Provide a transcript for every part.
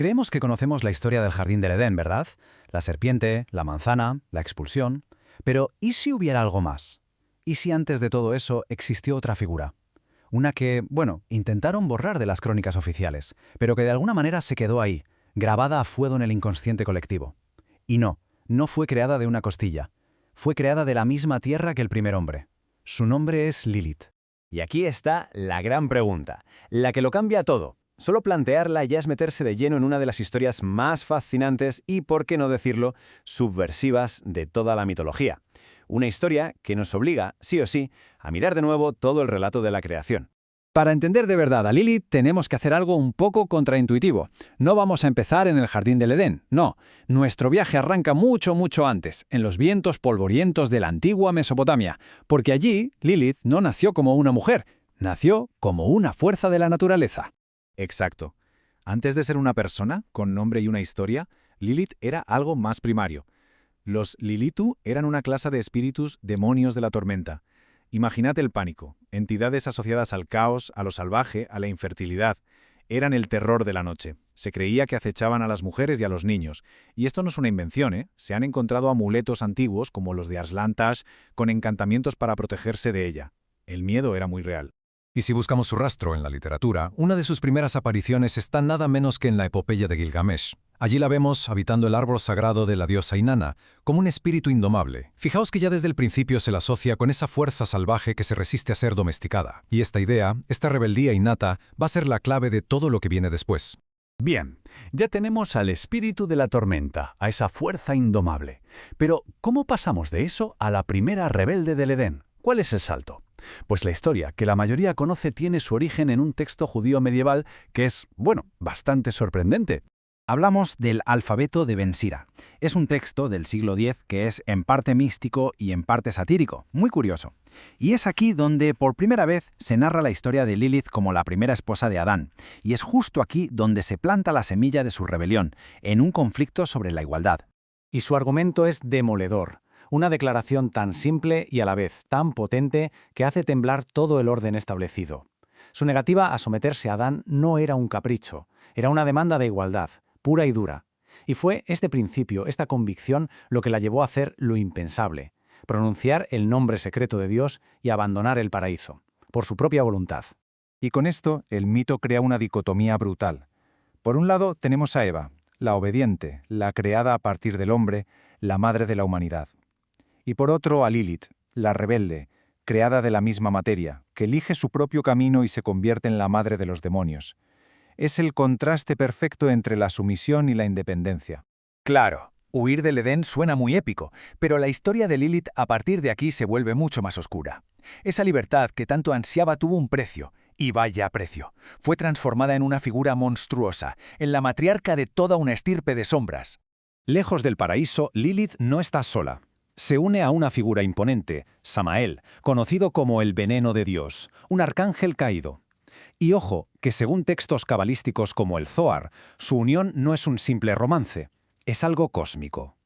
Creemos que conocemos la historia del jardín del Edén, ¿verdad? La serpiente, la manzana, la expulsión. Pero, ¿y si hubiera algo más? ¿Y si antes de todo eso existió otra figura? Una que, bueno, intentaron borrar de las crónicas oficiales, pero que de alguna manera se quedó ahí, grabada a fuego en el inconsciente colectivo. Y no fue creada de una costilla. Fue creada de la misma tierra que el primer hombre. Su nombre es Lilith. Y aquí está la gran pregunta, la que lo cambia todo. Solo plantearla ya es meterse de lleno en una de las historias más fascinantes y, por qué no decirlo, subversivas de toda la mitología. Una historia que nos obliga, sí o sí, a mirar de nuevo todo el relato de la creación. Para entender de verdad a Lilith tenemos que hacer algo un poco contraintuitivo. No vamos a empezar en el jardín del Edén, no. Nuestro viaje arranca mucho antes, en los vientos polvorientos de la antigua Mesopotamia, porque allí Lilith no nació como una mujer, nació como una fuerza de la naturaleza. Exacto. Antes de ser una persona, con nombre y una historia, Lilith era algo más primario. Los Lilitu eran una clase de espíritus demonios de la tormenta. Imaginad el pánico, entidades asociadas al caos, a lo salvaje, a la infertilidad. Eran el terror de la noche. Se creía que acechaban a las mujeres y a los niños. Y esto no es una invención, ¿eh? Se han encontrado amuletos antiguos, como los de Arslan Tash, con encantamientos para protegerse de ella. El miedo era muy real. Y si buscamos su rastro en la literatura, una de sus primeras apariciones está nada menos que en la epopeya de Gilgamesh. Allí la vemos habitando el árbol sagrado de la diosa Inanna, como un espíritu indomable. Fijaos que ya desde el principio se la asocia con esa fuerza salvaje que se resiste a ser domesticada. Y esta idea, esta rebeldía innata, va a ser la clave de todo lo que viene después. Bien, ya tenemos al espíritu de la tormenta, a esa fuerza indomable. Pero, ¿cómo pasamos de eso a la primera rebelde del Edén? ¿Cuál es el salto? Pues la historia, que la mayoría conoce, tiene su origen en un texto judío medieval que es, bueno, bastante sorprendente. Hablamos del alfabeto de Ben Sira. Es un texto del siglo X que es en parte místico y en parte satírico, muy curioso. Y es aquí donde por primera vez se narra la historia de Lilith como la primera esposa de Adán, y es justo aquí donde se planta la semilla de su rebelión, en un conflicto sobre la igualdad. Y su argumento es demoledor. Una declaración tan simple y a la vez tan potente que hace temblar todo el orden establecido. Su negativa a someterse a Adán no era un capricho, era una demanda de igualdad, pura y dura. Y fue este principio, esta convicción, lo que la llevó a hacer lo impensable, pronunciar el nombre secreto de Dios y abandonar el paraíso, por su propia voluntad. Y con esto, el mito crea una dicotomía brutal. Por un lado, tenemos a Eva, la obediente, la creada a partir del hombre, la madre de la humanidad. Y por otro, a Lilith, la rebelde, creada de la misma materia, que elige su propio camino y se convierte en la madre de los demonios. Es el contraste perfecto entre la sumisión y la independencia. Claro, huir del Edén suena muy épico, pero la historia de Lilith a partir de aquí se vuelve mucho más oscura. Esa libertad que tanto ansiaba tuvo un precio, y vaya precio. Fue transformada en una figura monstruosa, en la matriarca de toda una estirpe de sombras. Lejos del paraíso, Lilith no está sola. Se une a una figura imponente, Samael, conocido como el veneno de Dios, un arcángel caído. Y ojo, que según textos cabalísticos como el Zohar, su unión no es un simple romance, es algo cósmico.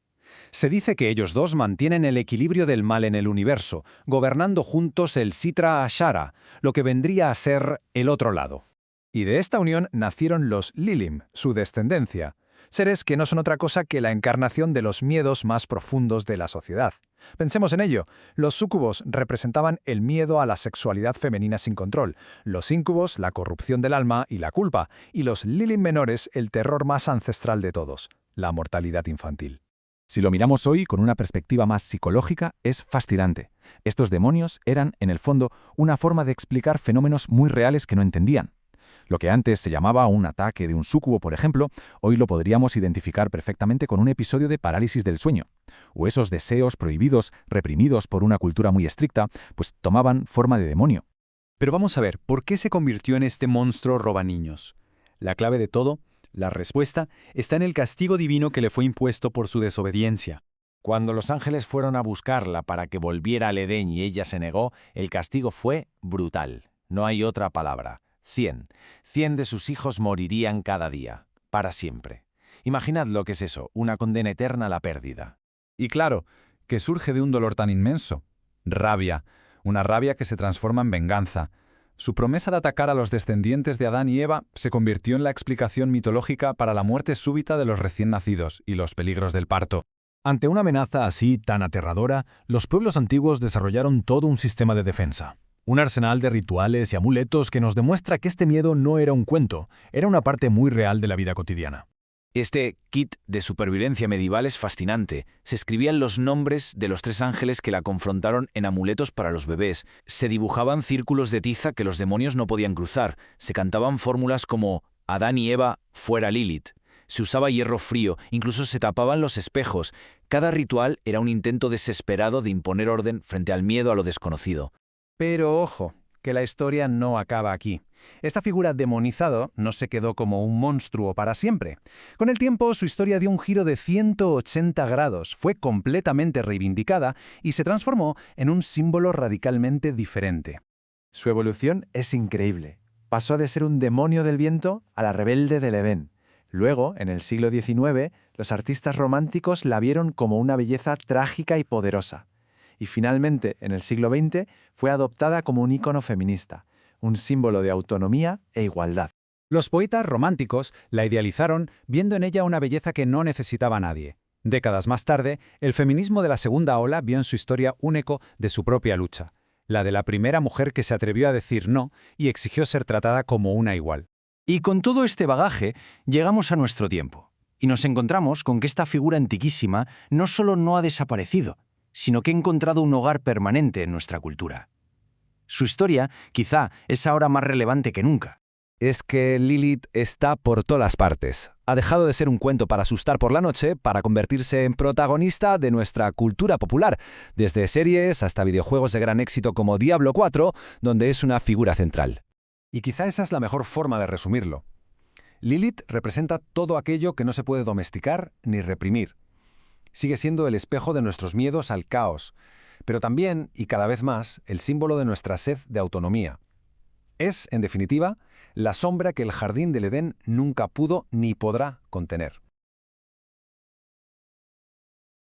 Se dice que ellos dos mantienen el equilibrio del mal en el universo, gobernando juntos el Sitra Ashara, lo que vendría a ser el otro lado. Y de esta unión nacieron los Lilim, su descendencia, seres que no son otra cosa que la encarnación de los miedos más profundos de la sociedad. Pensemos en ello. Los súcubos representaban el miedo a la sexualidad femenina sin control, los íncubos la corrupción del alma y la culpa, y los Lilim menores el terror más ancestral de todos, la mortalidad infantil. Si lo miramos hoy con una perspectiva más psicológica, es fascinante. Estos demonios eran, en el fondo, una forma de explicar fenómenos muy reales que no entendían. Lo que antes se llamaba un ataque de un súcubo, por ejemplo, hoy lo podríamos identificar perfectamente con un episodio de parálisis del sueño. O esos deseos prohibidos, reprimidos por una cultura muy estricta, pues tomaban forma de demonio. Pero vamos a ver, ¿por qué se convirtió en este monstruo robaniños? La clave de todo, la respuesta, está en el castigo divino que le fue impuesto por su desobediencia. Cuando los ángeles fueron a buscarla para que volviera al Edén y ella se negó, el castigo fue brutal. No hay otra palabra. 100 de sus hijos morirían cada día, para siempre. Imaginad lo que es eso, una condena eterna a la pérdida. Y claro, que surge de un dolor tan inmenso. Rabia, una rabia que se transforma en venganza. Su promesa de atacar a los descendientes de Adán y Eva se convirtió en la explicación mitológica para la muerte súbita de los recién nacidos y los peligros del parto. Ante una amenaza así tan aterradora, los pueblos antiguos desarrollaron todo un sistema de defensa. Un arsenal de rituales y amuletos que nos demuestra que este miedo no era un cuento, era una parte muy real de la vida cotidiana. Este kit de supervivencia medieval es fascinante. Se escribían los nombres de los 3 ángeles que la confrontaron en amuletos para los bebés. Se dibujaban círculos de tiza que los demonios no podían cruzar. Se cantaban fórmulas como Adán y Eva, fuera Lilith. Se usaba hierro frío, incluso se tapaban los espejos. Cada ritual era un intento desesperado de imponer orden frente al miedo a lo desconocido. Pero ojo, que la historia no acaba aquí. Esta figura demonizado no se quedó como un monstruo para siempre. Con el tiempo, su historia dio un giro de 180 grados, fue completamente reivindicada y se transformó en un símbolo radicalmente diferente. Su evolución es increíble. Pasó de ser un demonio del viento a la rebelde del Edén. Luego, en el siglo XIX, los artistas románticos la vieron como una belleza trágica y poderosa. Y finalmente, en el siglo XX, fue adoptada como un ícono feminista, un símbolo de autonomía e igualdad. Los poetas románticos la idealizaron viendo en ella una belleza que no necesitaba a nadie. Décadas más tarde, el feminismo de la segunda ola vio en su historia un eco de su propia lucha, la de la primera mujer que se atrevió a decir no y exigió ser tratada como una igual. Y con todo este bagaje, llegamos a nuestro tiempo. Y nos encontramos con que esta figura antiquísima no solo no ha desaparecido, sino que ha encontrado un hogar permanente en nuestra cultura. Su historia, quizá, es ahora más relevante que nunca. Es que Lilith está por todas partes. Ha dejado de ser un cuento para asustar por la noche para convertirse en protagonista de nuestra cultura popular, desde series hasta videojuegos de gran éxito como Diablo 4, donde es una figura central. Y quizá esa es la mejor forma de resumirlo. Lilith representa todo aquello que no se puede domesticar ni reprimir. Sigue siendo el espejo de nuestros miedos al caos, pero también, y cada vez más, el símbolo de nuestra sed de autonomía. Es, en definitiva, la sombra que el jardín del Edén nunca pudo ni podrá contener.